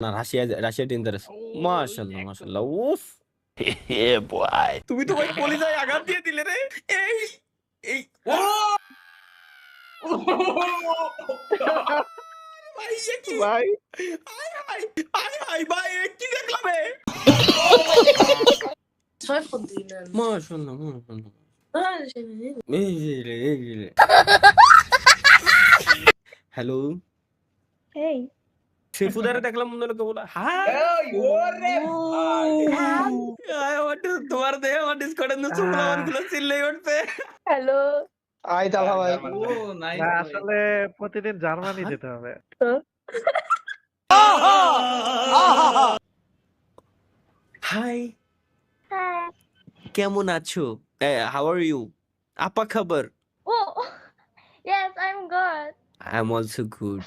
না Russia dangerous. মাশাআল্লাহ মাশাআল্লাহ। উফ! Yeah, boy. তুমি তো ভাই কলিজায় আঘাত দিয়ে দিলে রে। এই এই ও ভাই এ কি? ভাই আয় হায়! আয় হায় ভাই এ কি দেখলাম এ? Zwei von denen. মাশাআল্লাহ মাশাআল্লাহ। Ah, ich bin এই রে এই রে। Hello Hey. শেফুদারে দেখলাম মনে হলো বলা হাই তোমার দেহ আমার ডিসকর্ডে সুপ্লাওয়ান গুলো চিল্লাই উঠছে। Hello. আই তালা ভাই না আসলে প্রতিদিন জার্মানি যেতে হবে। Hi Hi. কেমন আছো? How are you? আপা খবর? Oh, yes, I'm good. I am also good.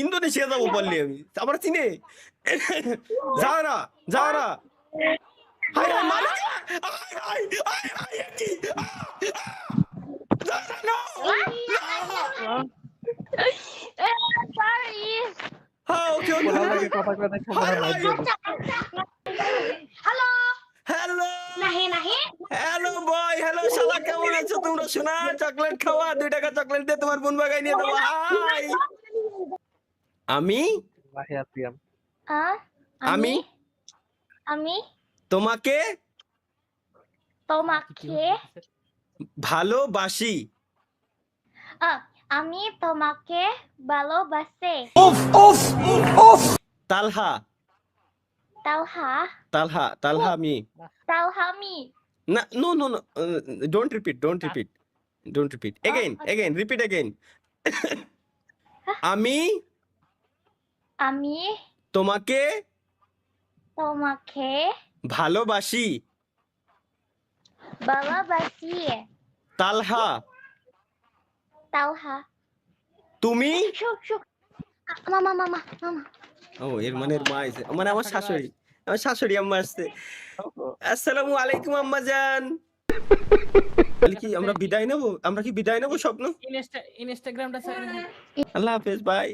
Indonesia যাবো বললি আমি আমার চিনে যারা যারা হাই হাই মালিক হাই হাই হাই হাই কি Sorry. হ্যাঁ ওকে ওকে বলার আগে কথা কয়ে দেখো মনে হয় মাইর দিয়ে Hello. Hello Nahi, nahi. Hello বয় হ্যালো শালা কেমন আছো তোমরা শোনা চকলেট খাওয়া 2 টাকা চকলেট দিয়ে তোমার বোন বাগাই নিয়ে দেবো হাই আমি মাহিয়া সিয়াম। আমি আমি তোমাকে তোমাকে ভালোবাসি আমি তোমাকে ভালোবাসি। তালহা তালহা তালহা আমি তালহামি না no no no don't repeat again repeat again আমি আমি তোমাকে তোমাকে ভালোবাসি ভালোবাসি। তালহা তালহা তুমি শুক শুক মামা মামা মামা ও এর মানে এর মা আছে মানে আমার শাশুড়ি আম্মা আসছে। আসসালামু আলাইকুম আম্মা জান। কি আমরা কি বিদায় নেবো স্বপ্ন? ইনস্টাগ্রামটা আল্লাহ হাফেজ বাই।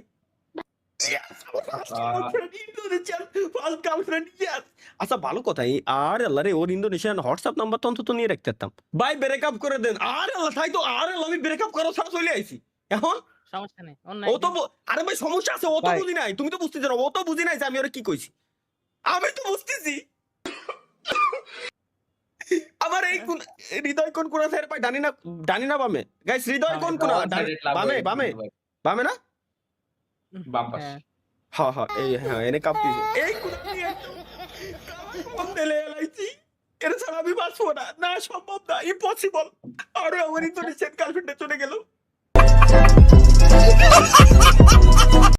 আচ্ছা ভালো কথা আর আল্লাহ রে ওর ইন্দোনেশিয়ান হোয়াটসঅ্যাপ নাম্বার তো অন্তত নিয়ে রাখতে পারতাম। ভাই ব্রেকআপ করে দেন। আর আল্লাহ তাই তো আর আল্লাহ আমি ব্রেকআপ করা ছাড়া চলে আইছি এখন। সমস্যা নেই ও তো আরে ভাই সমস্যা আছে ও তো ভাই। বুঝি নাই তুমি তো বুঝতে জানো ও তো বুঝি নাই যে আমি ওরা কি কইছি আমি তো বুঝতেছি। আমার এই কোন হৃদয় কোন কোন আছে ভাই ডানি না বামে গাইস হৃদয় কোন কোন বামে না হ্যাঁ হ্যাঁ এই হ্যাঁ এনে কাঁপতেছে এই কোন দিলে এলাইছি এর ছাড়া আমি বাঁচবো না সম্ভব না ইম্পসিবল। আর আমার ইন্দোনেশিয়ান গার্লফ্রেন্ডে চলে গেল।